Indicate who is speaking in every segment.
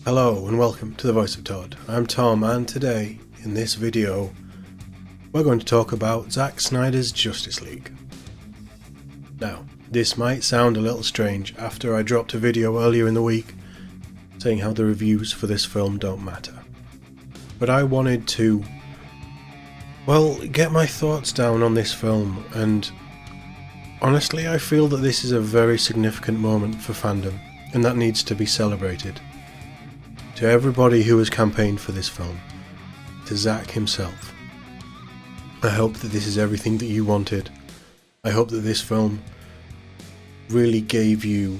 Speaker 1: Hello and welcome to The Voice of Todd. I'm Tom, and today, in this video, we're going to talk about Zack Snyder's Justice League. Now, this might sound a little strange after I dropped a video earlier in the week saying how the reviews for this film don't matter. But I wanted to, get my thoughts down on this film, and honestly I feel that this is a very significant moment for fandom, and that needs to be celebrated. To everybody who has campaigned for this film, to Zack himself, I hope that this is everything that you wanted. I hope that this film really gave you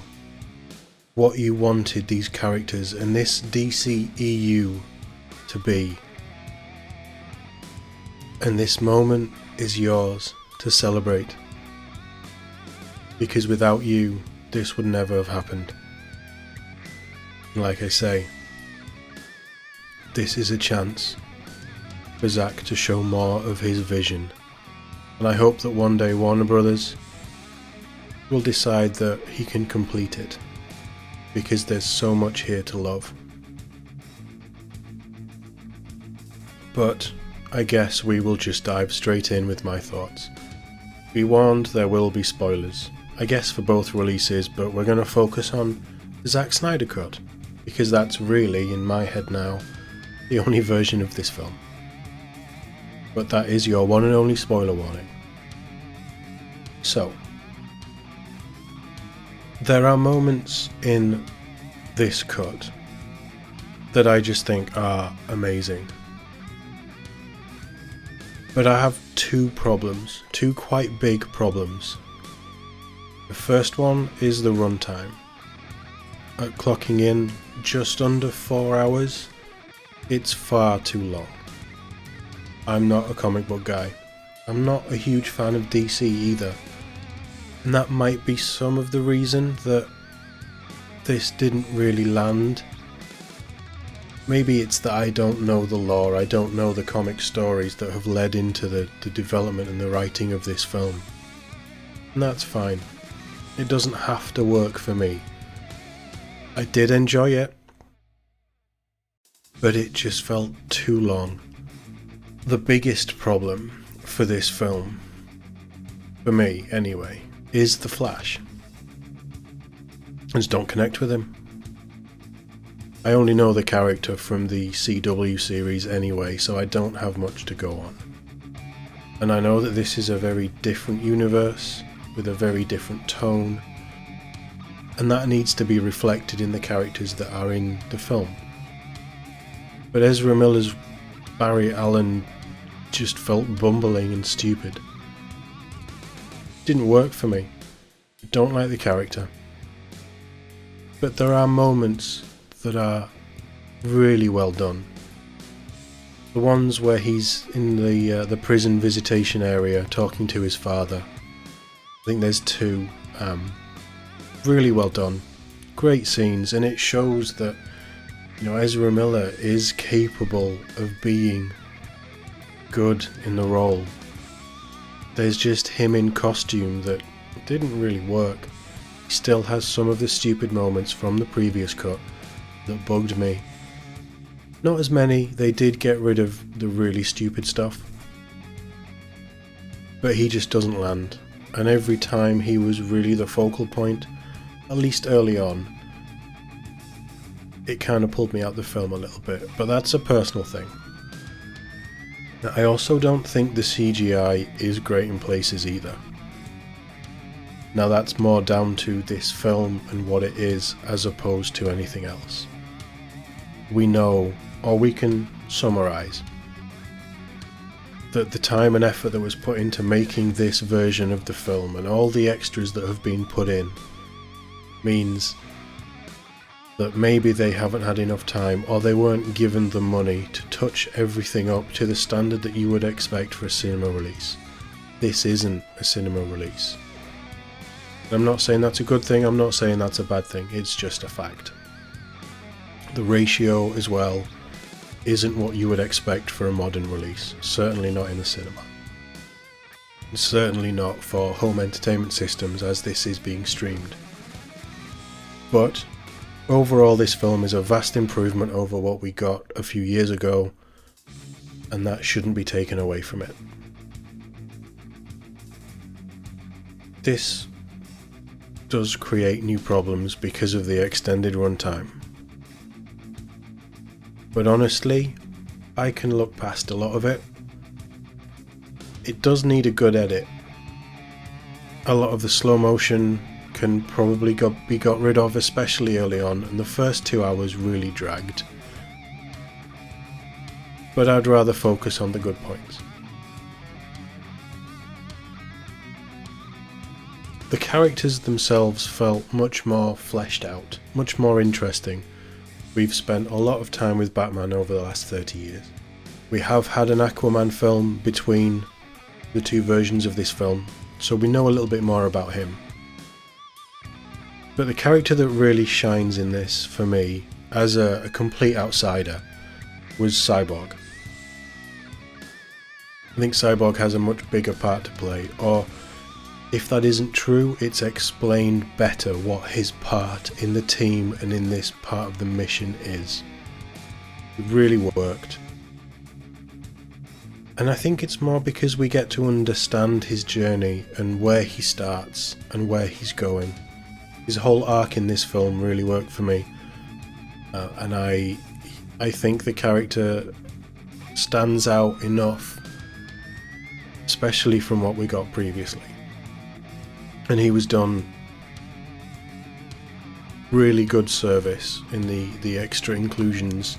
Speaker 1: what you wanted these characters and this DCEU to be. And this moment is yours to celebrate. Because without you, this would never have happened. And like I say, this is a chance for Zack to show more of his vision, and I hope that one day Warner Brothers will decide that he can complete it, because there's so much here to love. But I guess we will just dive straight in with my thoughts. Be warned, there will be spoilers, I guess for both releases, but we're going to focus on the Zack Snyder cut, because that's really, in my head now, the only version of this film. But that is your one and only spoiler warning. So, there are moments in this cut that I just think are amazing. But I have two problems, two quite big problems. The first one is the runtime. At clocking in just under 4 hours, it's far too long. I'm not a comic book guy. I'm not a huge fan of DC either. And that might be some of the reason that this didn't really land. Maybe it's that I don't know the lore, I don't know the comic stories that have led into the development and the writing of this film. And that's fine. It doesn't have to work for me. I did enjoy it, but it just felt too long. The biggest problem for this film, for me anyway, is the Flash. I just don't connect with him. I only know the character from the CW series anyway, so I don't have much to go on. And I know that this is a very different universe, with a very different tone, and that needs to be reflected in the characters that are in the film. But Ezra Miller's Barry Allen just felt bumbling and stupid. Didn't work for me. I don't like the character. But there are moments that are really well done. The ones where he's in the prison visitation area talking to his father. I think there's two. Really well done. Great scenes, and it shows that Ezra Miller is capable of being good in the role. There's just him in costume that didn't really work. He still has some of the stupid moments from the previous cut that bugged me. Not as many, they did get rid of the really stupid stuff. But he just doesn't land. And every time he was really the focal point, at least early on, it kind of pulled me out the film a little bit, but that's a personal thing. Now, I also don't think the CGI is great in places either. Now that's more down to this film and what it is as opposed to anything else. We know, or we can summarise, that the time and effort that was put into making this version of the film and all the extras that have been put in means that maybe they haven't had enough time, or they weren't given the money to touch everything up to the standard that you would expect for a cinema release. This isn't a cinema release. I'm not saying that's a good thing, I'm not saying that's a bad thing, it's just a fact. The ratio as well isn't what you would expect for a modern release, certainly not in the cinema. And certainly not for home entertainment systems as this is being streamed. But Overall, this film is a vast improvement over what we got a few years ago, and that shouldn't be taken away from it. This does create new problems because of the extended runtime. But honestly, I can look past a lot of it. It does need a good edit. A lot of the slow motion can probably be got rid of, especially early on, and the first 2 hours really dragged. But I'd rather focus on the good points. The characters themselves felt much more fleshed out, much more interesting. We've spent a lot of time with Batman over the last 30 years. We have had an Aquaman film between the two versions of this film, so we know a little bit more about him. But the character that really shines in this, for me, as a complete outsider, was Cyborg. I think Cyborg has a much bigger part to play, or if that isn't true, it's explained better what his part in the team and in this part of the mission is. It really worked. And I think it's more because we get to understand his journey and where he starts and where he's going. His whole arc in this film really worked for me, and I think the character stands out enough, especially from what we got previously. And he was done really good service in the extra inclusions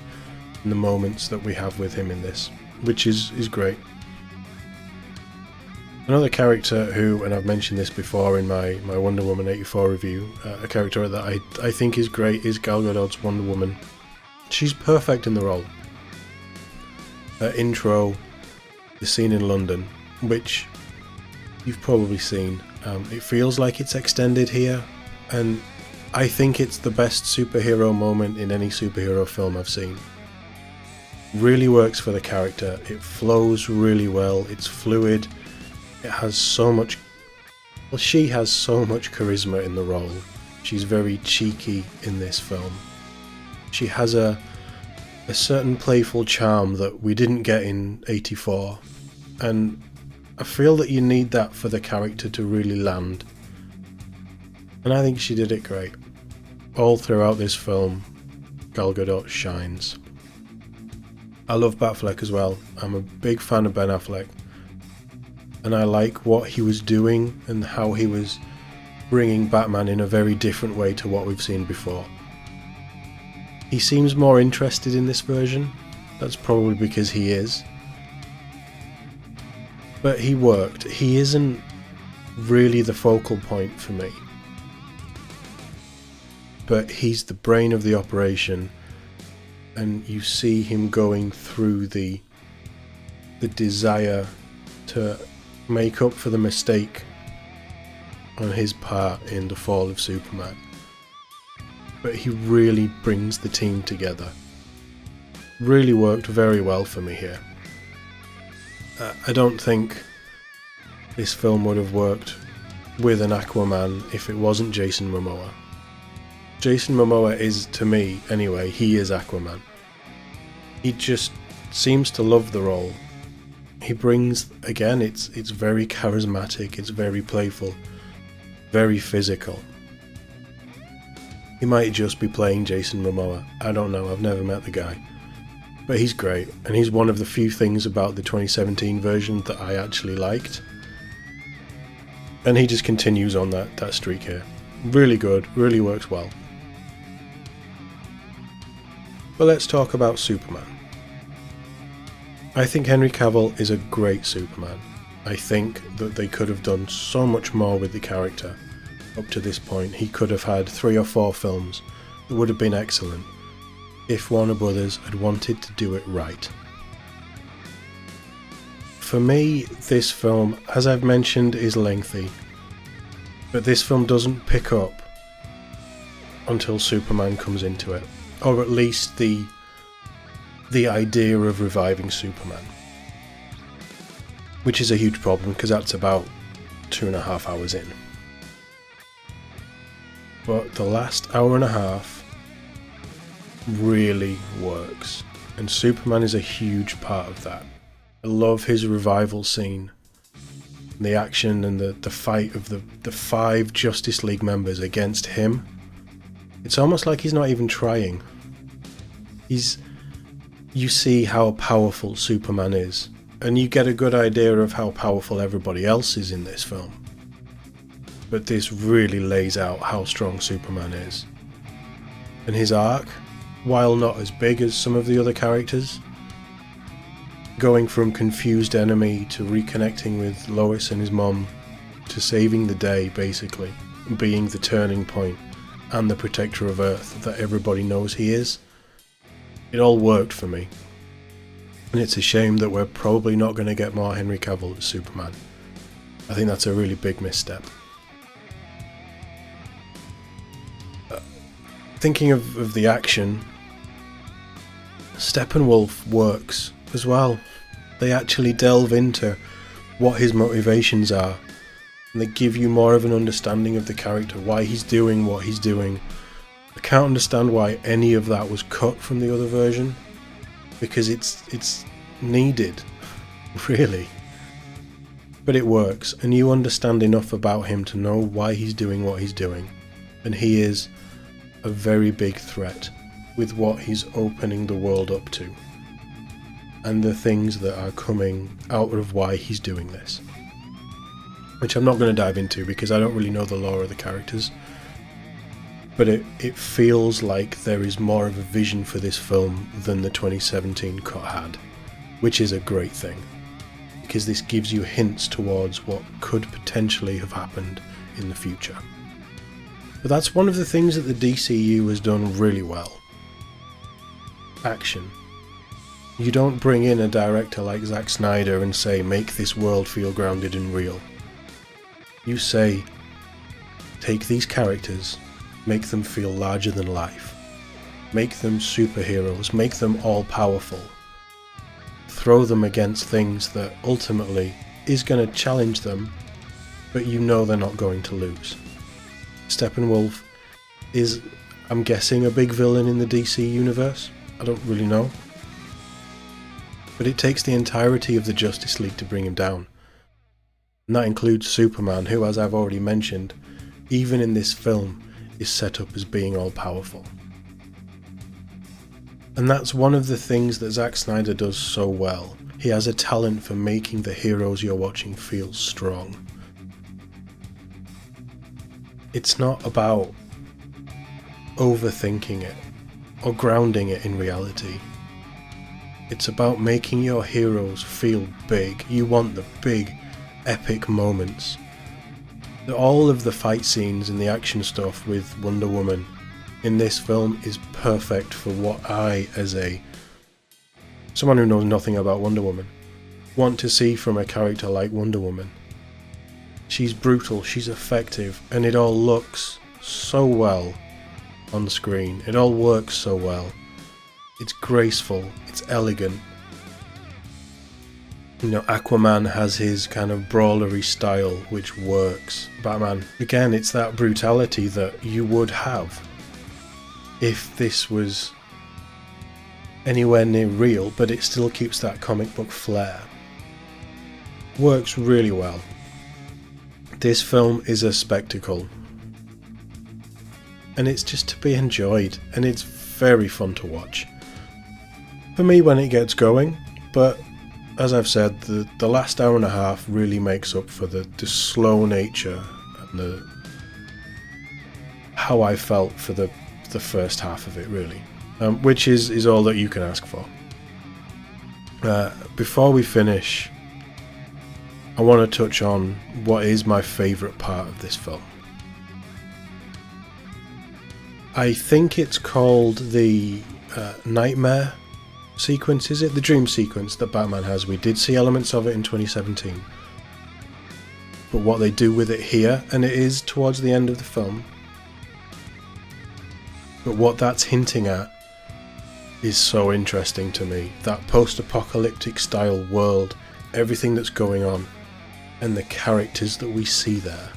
Speaker 1: and the moments that we have with him in this, which is great. Another character who, and I've mentioned this before in my Wonder Woman 84 review, a character that I think is great is Gal Gadot's Wonder Woman. She's perfect in the role. Her intro, the scene in London, which you've probably seen, it feels like it's extended here, and I think it's the best superhero moment in any superhero film I've seen. Really works for the character, it flows really well, it's fluid, it has so much, well, she has so much charisma in the role. She's very cheeky in this film. She has a certain playful charm that we didn't get in 84, and I feel that you need that for the character to really land. And I think she did it great. All throughout this film, Gal Gadot shines. I love Batfleck as well. I'm a big fan of Ben Affleck. And I like what he was doing and how he was bringing Batman in a very different way to what we've seen before. He seems more interested in this version. That's probably because he is. But he worked. He isn't really the focal point for me. But he's the brain of the operation, and you see him going through the desire to make up for the mistake on his part in the fall of Superman. But he really brings the team together. Really worked very well for me here. I don't think this film would have worked with an Aquaman if it wasn't Jason Momoa. Jason Momoa is, to me anyway, he is Aquaman. He just seems to love the role. He brings, again, it's very charismatic, it's very playful, very physical. He might just be playing Jason Momoa, I don't know, I've never met the guy. But he's great, and he's one of the few things about the 2017 version that I actually liked. And he just continues on that streak here. Really good, really works well. But let's talk about Superman. I think Henry Cavill is a great Superman. I think that they could have done so much more with the character. Up to this point, he could have had 3 or 4 films that would have been excellent if Warner Brothers had wanted to do it right. For me, this film, as I've mentioned, is lengthy, but this film doesn't pick up until Superman comes into it, or at least the idea of reviving Superman, which is a huge problem because that's about 2.5 hours in. But the last hour and a half really works, and Superman is a huge part of that. I love his revival scene, the action and the fight of the 5 Justice League members against him. It's almost like he's not even trying. You see how powerful Superman is, and you get a good idea of how powerful everybody else is in this film. But this really lays out how strong Superman is. And his arc, while not as big as some of the other characters, going from confused enemy to reconnecting with Lois and his mom to saving the day, basically, being the turning point and the protector of Earth that everybody knows he is, it all worked for me. And it's a shame that we're probably not going to get more Henry Cavill as Superman. I think that's a really big misstep. Thinking of the action, Steppenwolf works as well. They actually delve into what his motivations are, and they give you more of an understanding of the character, why he's doing what he's doing. I can't understand why any of that was cut from the other version, because it's needed, really. But it works, and you understand enough about him to know why he's doing what he's doing, and he is a very big threat with what he's opening the world up to, and the things that are coming out of why he's doing this, which I'm not going to dive into because I don't really know the lore of the characters, but it feels like there is more of a vision for this film than the 2017 cut had, which is a great thing, because this gives you hints towards what could potentially have happened in the future. But that's one of the things that the DCU has done really well. Action. You don't bring in a director like Zack Snyder and say, make this world feel grounded and real. You say, take these characters, make them feel larger than life. Make them superheroes, make them all powerful. Throw them against things that ultimately is going to challenge them, but you know they're not going to lose. Steppenwolf is, I'm guessing, a big villain in the DC universe. I don't really know. But it takes the entirety of the Justice League to bring him down. And that includes Superman, who, as I've already mentioned, even in this film, is set up as being all-powerful. And that's one of the things that Zack Snyder does so well. He has a talent for making the heroes you're watching feel strong. It's not about overthinking it or grounding it in reality. It's about making your heroes feel big. You want the big, epic moments. All of the fight scenes and the action stuff with Wonder Woman in this film is perfect for what I, as someone who knows nothing about Wonder Woman, want to see from a character like Wonder Woman. She's brutal, she's effective, and it all looks so well on the screen. It all works so well. It's graceful, it's elegant. You know, Aquaman has his kind of brawlery style, which works. Batman, again, it's that brutality that you would have if this was anywhere near real, but it still keeps that comic book flair. Works really well. This film is a spectacle, and it's just to be enjoyed, and it's very fun to watch. For me when it gets going, but as I've said, the last hour and a half really makes up for the slow nature and how I felt for the first half of it, really, which is all that you can ask for. Before we finish, I want to touch on what is my favourite part of this film. I think it's called the Nightmare sequence, is it? The dream sequence that Batman has. We did see elements of it in 2017. But what they do with it here, and it is towards the end of the film, but what that's hinting at is so interesting to me. That post-apocalyptic style world, everything that's going on, and the characters that we see there.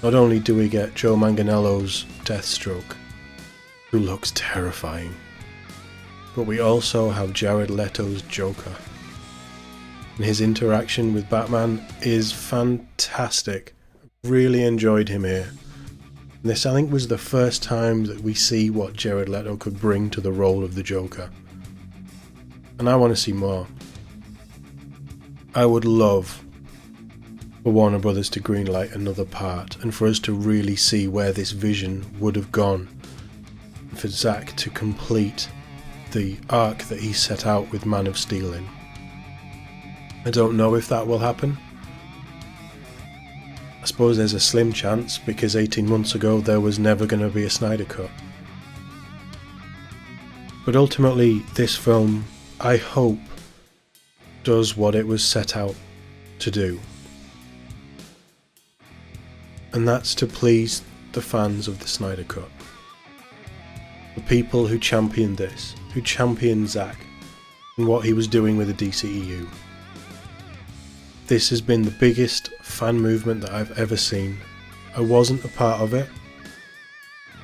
Speaker 1: Not only do we get Joe Manganiello's Deathstroke, who looks terrifying, but we also have Jared Leto's Joker. And his interaction with Batman is fantastic. Really enjoyed him here. And this, I think, was the first time that we see what Jared Leto could bring to the role of the Joker. And I want to see more. I would love for Warner Brothers to greenlight another part and for us to really see where this vision would have gone. And for Zack to complete the arc that he set out with Man of Steel in. I don't know if that will happen. I suppose there's a slim chance because 18 months ago there was never going to be a Snyder Cut. But ultimately this film, I hope, does what it was set out to do. And that's to please the fans of the Snyder Cut. The people who championed this, who championed Zack and what he was doing with the DCEU. This has been the biggest fan movement that I've ever seen. I wasn't a part of it,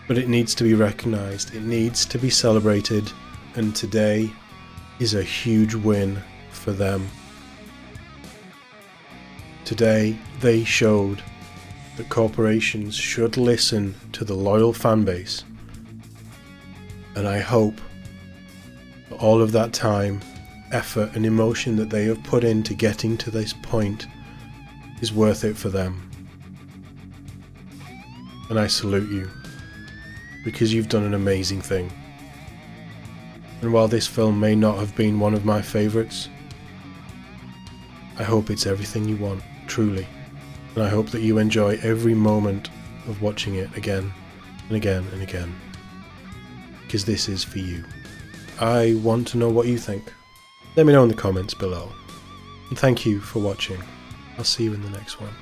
Speaker 1: but it needs to be recognised, it needs to be celebrated, and today is a huge win for them. Today they showed that corporations should listen to the loyal fan base, and I hope that all of that time, effort and emotion that they have put into getting to this point is worth it for them. And I salute you, because you've done an amazing thing. And while this film may not have been one of my favourites, I hope it's everything you want, truly. And I hope that you enjoy every moment of watching it again and again and again, because this is for you. I want to know what you think. Let me know in the comments below. And thank you for watching. I'll see you in the next one.